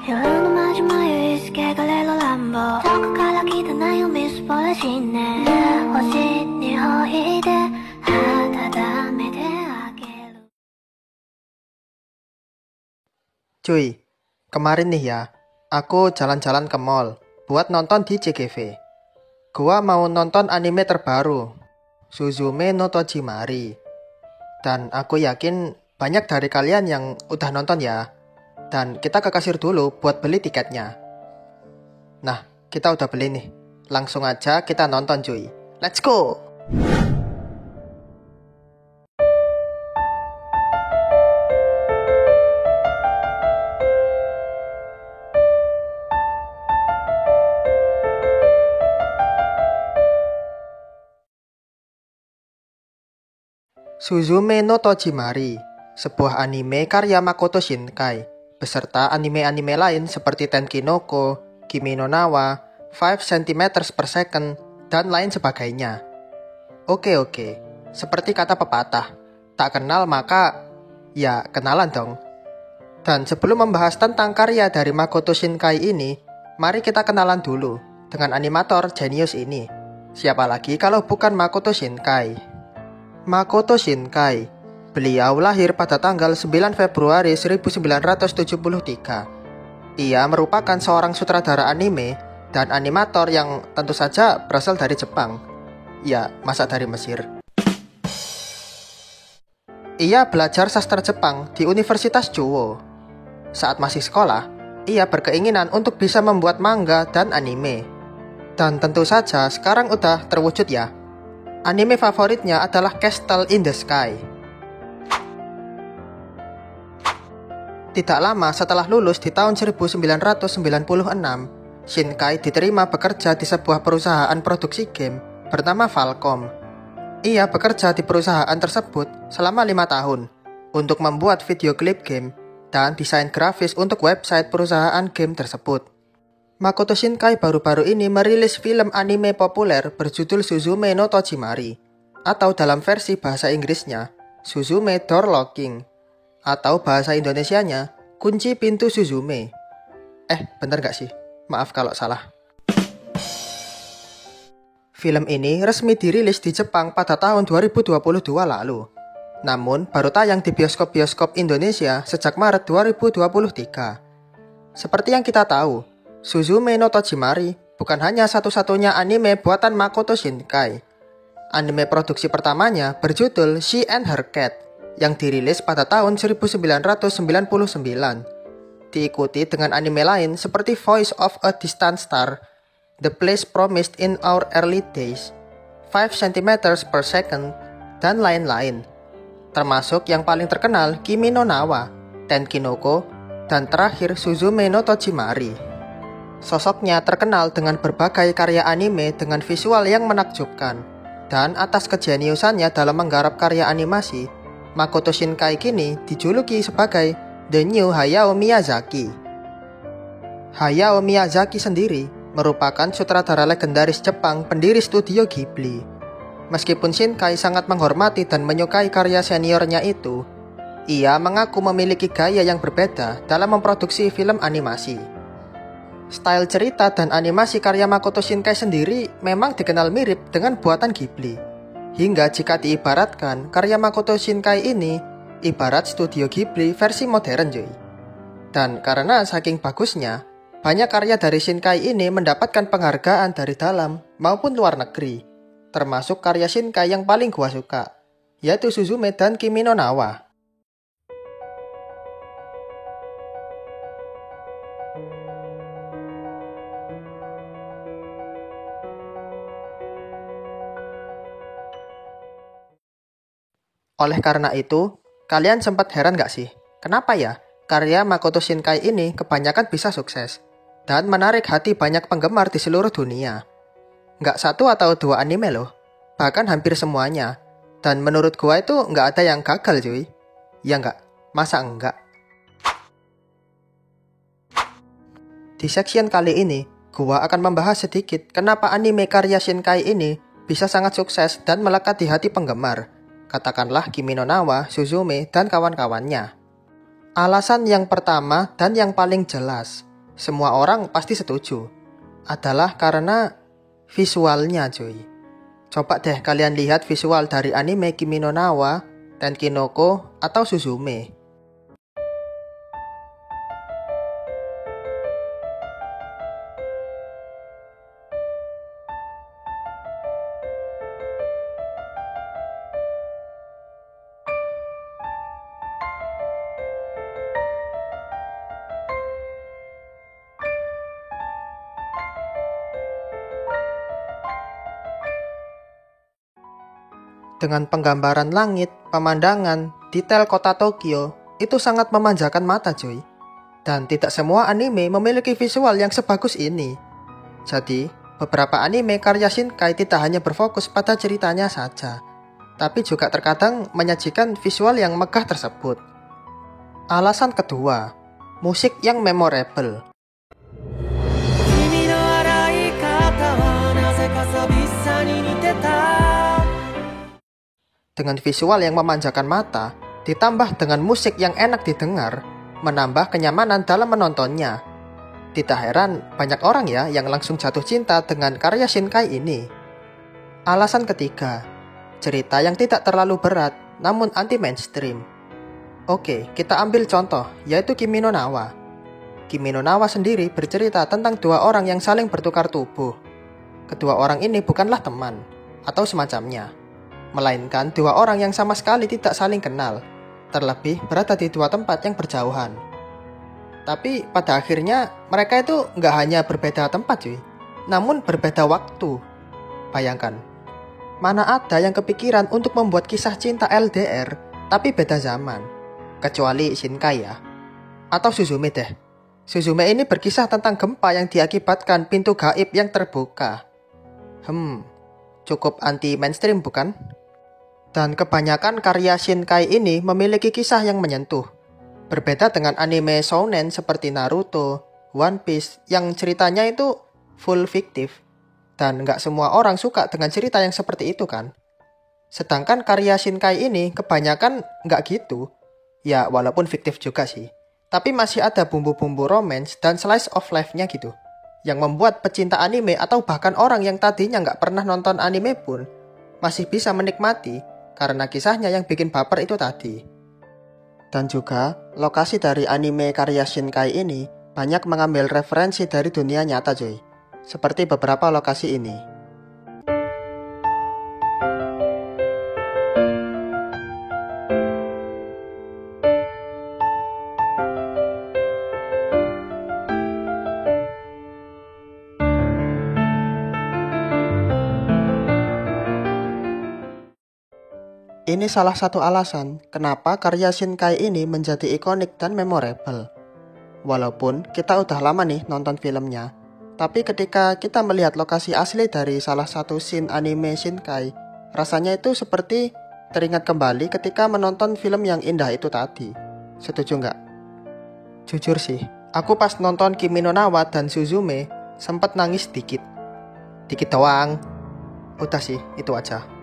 夜のマジ眉意識がレロランボどこから来たなよみすぼらしいね星にほいで温めてあげる Cuy, kemarin nih ya, aku jalan-jalan ke mall buat nonton di CGV. Gua mau nonton anime terbaru, Suzume no Tojimari. Dan aku yakin banyak dari kalian yang udah nonton ya. Dan kita ke kasir dulu buat beli tiketnya. Nah, kita udah beli nih. Langsung aja kita nonton cuy. Let's go! Suzume no Tojimari, sebuah anime karya Makoto Shinkai, beserta anime-anime lain seperti Tenkinoko, Kimi no Nawa, 5 cm per second, dan lain sebagainya. Oke, seperti kata pepatah, tak kenal maka, ya kenalan dong. Dan sebelum membahas tentang karya dari Makoto Shinkai ini, mari kita kenalan dulu dengan animator jenius ini. Siapa lagi kalau bukan Makoto Shinkai? Makoto Shinkai. Beliau lahir pada tanggal 9 Februari 1973. Ia merupakan seorang sutradara anime dan animator yang tentu saja berasal dari Jepang. Ya, masa dari Mesir. Ia belajar sastra Jepang di Universitas Chuo. Saat masih sekolah, ia berkeinginan untuk bisa membuat manga dan anime. Dan tentu saja sekarang udah terwujud ya. Anime favoritnya adalah Castle in the Sky. Tidak lama setelah lulus di tahun 1996, Shinkai diterima bekerja di sebuah perusahaan produksi game bernama Falcom. Ia bekerja di perusahaan tersebut selama 5 tahun untuk membuat video klip game dan desain grafis untuk website perusahaan game tersebut. Makoto Shinkai baru-baru ini merilis film anime populer berjudul Suzume no Tojimari, atau dalam versi bahasa Inggrisnya, Suzume Door Locking, atau bahasa Indonesianya, Kunci Pintu Suzume. Bener gak sih? Maaf kalau salah. Film ini resmi dirilis di Jepang pada tahun 2022 lalu. Namun, baru tayang di bioskop-bioskop Indonesia sejak Maret 2023. Seperti yang kita tahu, Suzume no Tojimari bukan hanya satu-satunya anime buatan Makoto Shinkai. Anime produksi pertamanya berjudul She and Her Cat yang dirilis pada tahun 1999. Diikuti dengan anime lain seperti Voice of a Distant Star, The Place Promised in Our Early Days, 5 cm per second, dan lain-lain. Termasuk yang paling terkenal Kimi no Nawa, Tenkinoko, dan terakhir Suzume no Tojimari. Sosoknya terkenal dengan berbagai karya anime dengan visual yang menakjubkan. Dan atas kejeniusannya dalam menggarap karya animasi, Makoto Shinkai kini dijuluki sebagai The New Hayao Miyazaki. Hayao Miyazaki sendiri merupakan sutradara legendaris Jepang pendiri studio Ghibli. Meskipun Shinkai sangat menghormati dan menyukai karya seniornya itu, ia mengaku memiliki gaya yang berbeda dalam memproduksi film animasi. Style cerita dan animasi karya Makoto Shinkai sendiri memang dikenal mirip dengan buatan Ghibli. Hingga jika diibaratkan, karya Makoto Shinkai ini ibarat studio Ghibli versi modern cuy. Dan karena saking bagusnya, banyak karya dari Shinkai ini mendapatkan penghargaan dari dalam maupun luar negeri. Termasuk karya Shinkai yang paling gua suka, yaitu Suzume dan Kimi no Nawa. Oleh karena itu, kalian sempat heran gak sih? Kenapa ya karya Makoto Shinkai ini kebanyakan bisa sukses dan menarik hati banyak penggemar di seluruh dunia? Nggak satu atau dua anime loh, bahkan hampir semuanya. Dan menurut gua itu nggak ada yang gagal cuy. Ya nggak? Masa enggak? Di section kali ini, gua akan membahas sedikit kenapa anime karya Shinkai ini bisa sangat sukses dan melekat di hati penggemar. Katakanlah Kimi no Nawa, Suzume, dan kawan-kawannya. Alasan yang pertama dan yang paling jelas, semua orang pasti setuju. Adalah karena visualnya cuy. Coba deh kalian lihat visual dari anime Kimi no Na wa, Tenki no Ko, atau Suzume. Dengan penggambaran langit, pemandangan, detail kota Tokyo, itu sangat memanjakan mata cuy. Dan tidak semua anime memiliki visual yang sebagus ini. Jadi, beberapa anime karya Shinkai tidak hanya berfokus pada ceritanya saja, tapi juga terkadang menyajikan visual yang megah tersebut. Alasan kedua, musik yang memorable. Dengan visual yang memanjakan mata, ditambah dengan musik yang enak didengar, menambah kenyamanan dalam menontonnya. Tidak heran banyak orang ya yang langsung jatuh cinta dengan karya Shinkai ini. Alasan ketiga, cerita yang tidak terlalu berat namun anti mainstream. Oke, kita ambil contoh, yaitu Kimi no Na wa. Kimi no Na wa sendiri bercerita tentang dua orang yang saling bertukar tubuh. Kedua orang ini bukanlah teman atau semacamnya, melainkan dua orang yang sama sekali tidak saling kenal, terlebih berada di dua tempat yang berjauhan. Tapi pada akhirnya mereka itu nggak hanya berbeda tempat cuy, namun berbeda waktu. Bayangkan, mana ada yang kepikiran untuk membuat kisah cinta LDR tapi beda zaman, kecuali Shinkai ya. Atau Suzume deh. Suzume ini berkisah tentang gempa yang diakibatkan pintu gaib yang terbuka. Cukup anti mainstream bukan? Dan kebanyakan karya Shinkai ini memiliki kisah yang menyentuh. Berbeda dengan anime shounen seperti Naruto, One Piece yang ceritanya itu full fiktif. Dan nggak semua orang suka dengan cerita yang seperti itu kan. Sedangkan karya Shinkai ini kebanyakan nggak gitu. Ya walaupun fiktif juga sih. Tapi masih ada bumbu-bumbu romance dan slice of life-nya gitu. Yang membuat pecinta anime atau bahkan orang yang tadinya nggak pernah nonton anime pun masih bisa menikmati karena kisahnya yang bikin baper itu tadi. Dan juga, lokasi dari anime karya Shinkai ini banyak mengambil referensi dari dunia nyata cuy. Seperti beberapa lokasi ini. Ini salah satu alasan kenapa karya Shinkai ini menjadi ikonik dan memorable. Walaupun kita udah lama nih nonton filmnya, tapi ketika kita melihat lokasi asli dari salah satu scene anime Shinkai, rasanya itu seperti teringat kembali ketika menonton film yang indah itu tadi. Setuju nggak? Jujur sih, aku pas nonton Kimi no Na wa dan Suzume sempat nangis dikit. Dikit doang. Udah sih, itu aja.